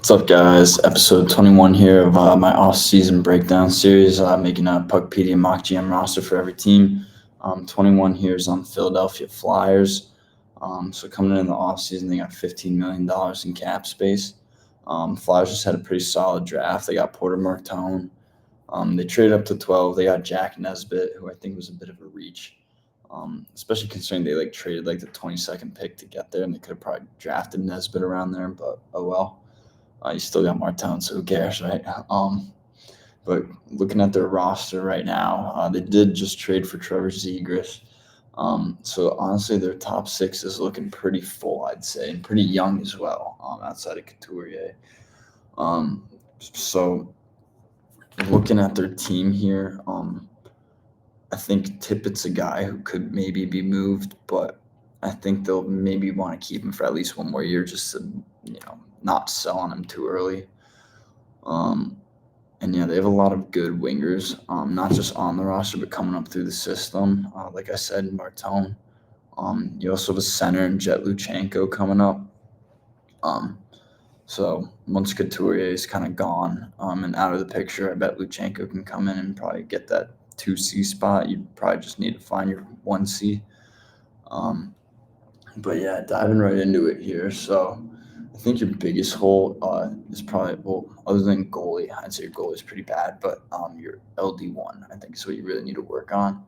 What's up, guys? Episode 21 here of my off-season breakdown series, making a Puckpedia mock GM roster for every team. 21 here is on Philadelphia Flyers. So coming in the off-season, they got $15 million in cap space. Flyers just had a pretty solid draft. They got Porter Martone. They traded up to 12. They got Jack Nesbitt, who I think was a bit of a reach, especially considering they traded the 22nd pick to get there, and they could have probably drafted Nesbitt around there, but oh well. You still got Martone, so who cares, right? But looking at their roster right now, they did just trade for Trevor Zegras. So honestly, their top six is looking pretty full, I'd say, and pretty young as well, outside of Couturier. So looking at their team here, I think Tippett's a guy who could maybe be moved, but I think they'll maybe want to keep him for at least one more year just to, not sell on him too early. And yeah, they have a lot of good wingers, not just on the roster, but coming up through the system. Like I said, Martone. You also have a center in Jet Luchenko coming up. So once Couturier is kind of gone and out of the picture, I bet Luchenko can come in and probably get that 2C spot. You probably just need to find your 1C. But yeah, diving right into it here. So I think your biggest hole is probably, well, other than goalie, I'd say your goalie is pretty bad, but your LD1, I think, is what you really need to work on.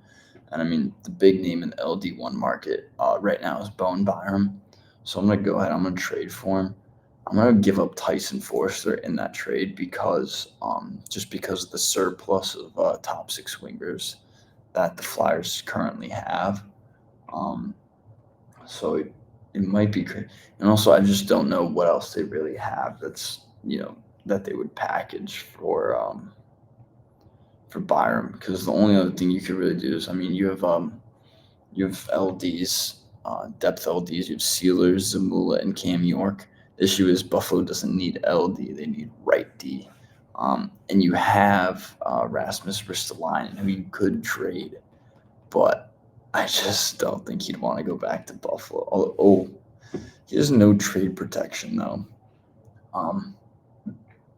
And I mean, the big name in the LD1 market right now is Bowen Byram. So I'm going to go ahead, I'm going to trade for him. I'm going to give up Tyson Forster in that trade because just because of the surplus of top six wingers that the Flyers currently have. So it might be great. And also, I just don't know what else they really have that's, that they would package for Byram, because the only other thing you could really do is, I mean, you have LDs, depth LDs, you have Sealers, Zamula, and Cam York. The issue is Buffalo doesn't need LD, they need right D. And you have Rasmus Ristolainen, who you could trade, but I just don't think he'd want to go back to Buffalo. Oh, he has no trade protection, though.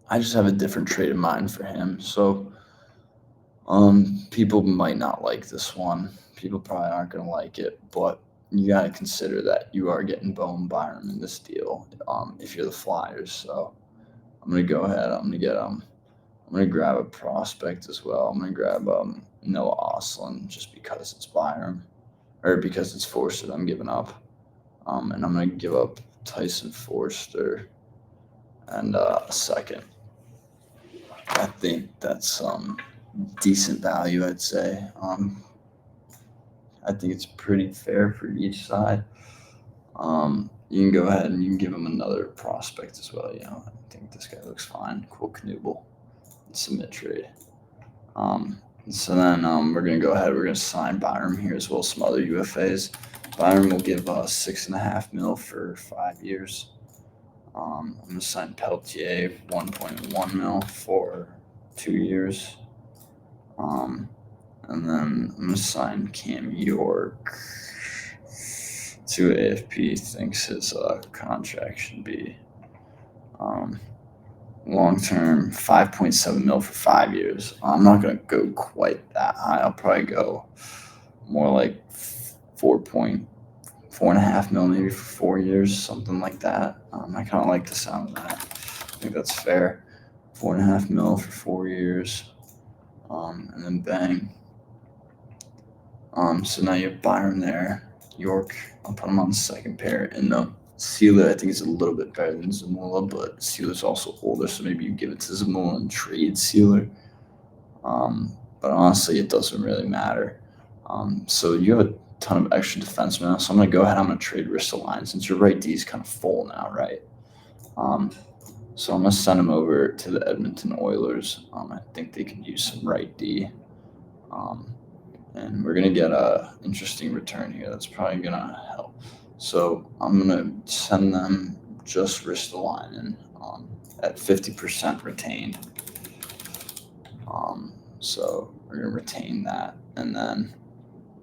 I just have a different trade in mind for him. So people might not like this one. People probably aren't going to like it, but you got to consider that you are getting Bowen Byram in this deal if you're the Flyers. So I'm going to go ahead. I'm going to grab a prospect as well. I'm going to grab Noah Ostlund just because it's Byram, or because it's Forster I'm giving up. And I'm going to give up Tyson Forster and a second. I think that's decent value, I'd say. I think it's pretty fair for each side. You can go ahead and you can give him another prospect as well. I think this guy looks fine. Cool Knuble. Submit trade. So then we're going to go ahead. We're going to sign Byram here as well as some other UFAs. Byram will give us $6.5 million for 5 years. I'm going to sign Peltier, $1.1 million for 2 years. And then I'm going to sign Cam York to AFP. Thinks his contract should be long-term, $5.7 million for 5 years. I'm not going to go quite that high. I'll probably go more like $4.5 million maybe for 4 years, something like that. I kind of like the sound of that. I think that's fair. $4.5 million for 4 years. And then bang. So now you have Byram there. York, I'll put him on the second pair. And Sealer, I think, is a little bit better than Zamula, but Sealer's also older, so maybe you give it to Zamula and trade Sealer. But honestly, it doesn't really matter. So you have a ton of extra defensemen now, so I'm going to go ahead. I'm going to trade Ristolainen since your right D is kind of full now, right? So I'm going to send him over to the Edmonton Oilers. I think they could use some right D. And we're going to get an interesting return here. That's probably going to help. So I'm going to send them just Ristolainen at 50% retained. So we're going to retain that. And then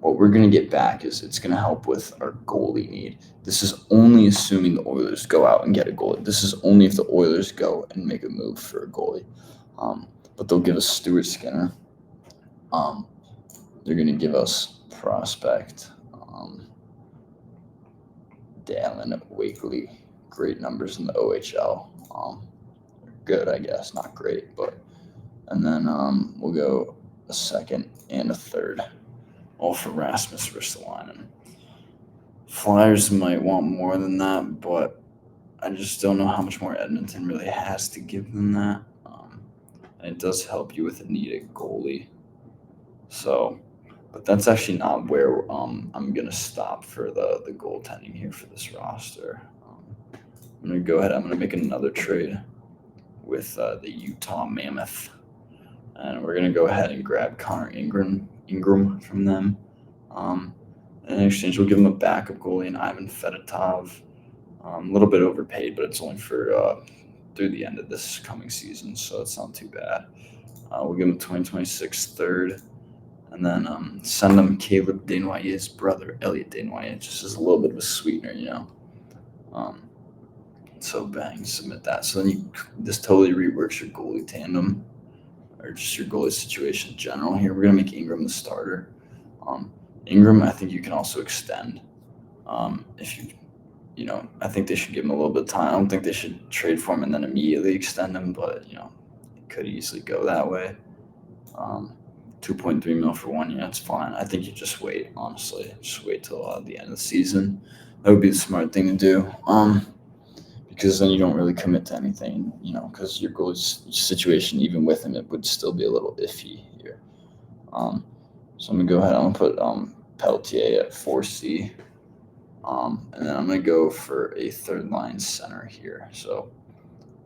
what we're going to get back is it's going to help with our goalie need. This is only assuming the Oilers go out and get a goalie. This is only if the Oilers go and make a move for a goalie. But they'll give us Stuart Skinner. They're going to give us prospect Dallin Wakely. Great numbers in the OHL. Good, I guess. Not great, but. And then we'll go a second and a third, all for Rasmus Ristolainen. Flyers might want more than that, but I just don't know how much more Edmonton really has to give them that. And it does help you with a needed goalie. So, but that's actually not where I'm going to stop for the goaltending here for this roster. I'm going to go ahead. I'm going to make another trade with the Utah Mammoth. And we're going to go ahead and grab Connor Ingram from them. In exchange, we'll give him a backup goalie and Ivan Fedotov. A little bit overpaid, but it's only for through the end of this coming season, so it's not too bad. We'll give him a 2026 third, and then send him Caleb Desnoyers' brother, Elliot Desnoyers, just as a little bit of a sweetener, So bang, submit that. So then this totally reworks your goalie tandem, or just your goalie situation in general. Here, we're going to make Ingram the starter. Ingram, I think you can also extend. If I think they should give him a little bit of time. I don't think they should trade for him and then immediately extend him, but, it could easily go that way. 2.3 mil for 1 year, that's fine. I think you just wait, honestly. Just wait till the end of the season. That would be the smart thing to do. Because then you don't really commit to anything, because your goalie situation, even with him, it would still be a little iffy here. So I'm going to go ahead. I'm going to put Pelletier at 4C. And then I'm going to go for a third line center here. So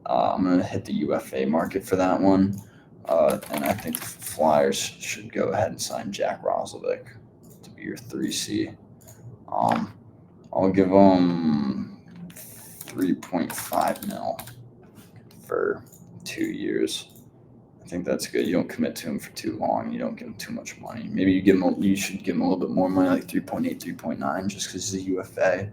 I'm going to hit the UFA market for that one. And I think the Flyers should go ahead and sign Jack Roslovic to be your 3C. I'll give them 3.5 mil for 2 years. I think that's good. You don't commit to him for too long. You don't give him too much money. Maybe you should give him a little bit more money, like 3.8, 3.9, just because he's a UFA.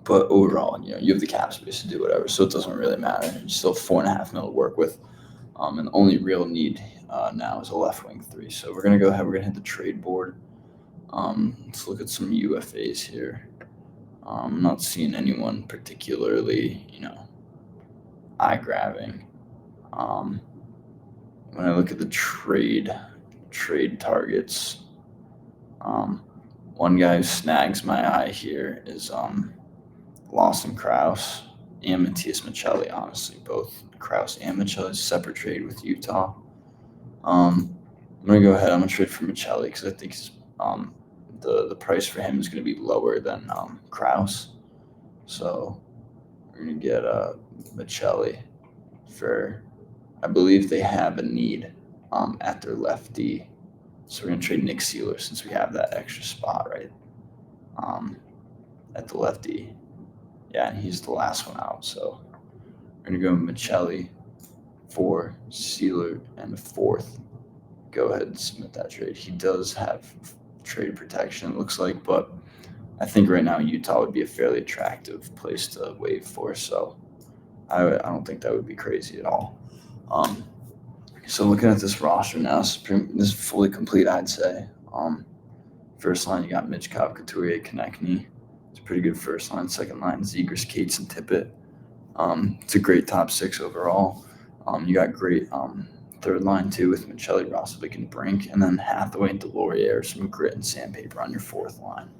But overall, you have the cap space to do whatever, so it doesn't really matter. You still have 4.5 mil to work with. And the only real need now is a left wing 3. So we're gonna go ahead. We're gonna hit the trade board. Let's look at some UFAs here. I'm not seeing anyone particularly, eye-grabbing. When I look at the trade targets, one guy who snags my eye here is Lawson Krause and Matthias Michelli. Honestly, both Krause and Michelli, separate trade with Utah. I'm gonna go ahead. I'm gonna trade for Michelli because I think the price for him is gonna be lower than Krause. So we're gonna get Michelli for. I believe they have a need at their lefty. So we're going to trade Nick Seeler since we have that extra spot, right? At the lefty. Yeah, and he's the last one out. So we're going to go Michelli for Seeler and the 4th. Go ahead and submit that trade. He does have trade protection, it looks like, but I think right now Utah would be a fairly attractive place to waive for. So I don't think that would be crazy at all. So looking at this roster now, this is fully complete, I'd say. First line, you got Mitchkov, Couturier, Konechny. It's a pretty good first line. Second line, Zegras, Cates, and Tippett. It's a great top 6 overall. You got great third line, too, with Michelli, Roslovic, and Brink. And then Hathaway and Delorier, some grit and sandpaper on your 4th line.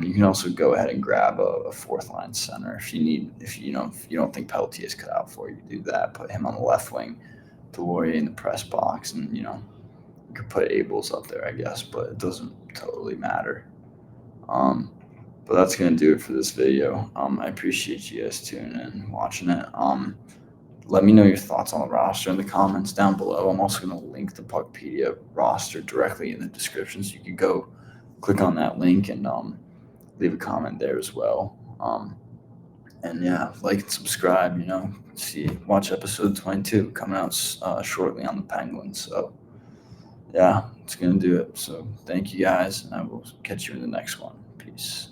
You can also go ahead and grab a 4th line center if you don't think Pelletier is cut out for you. Do that. Put him on the left wing, Delorier in the press box, and you could put Abels up there, I guess, but it doesn't totally matter. But that's gonna do it for this video. I appreciate you guys tuning in and watching it. Let me know your thoughts on the roster in the comments down below. I'm also gonna link the Puckpedia roster directly in the description, so you can go click on that link and leave a comment there as well. And yeah, like and subscribe, watch episode 22 coming out shortly on the Penguins. So yeah, It's going to do it. So thank you guys, and I will catch you in the next one. Peace.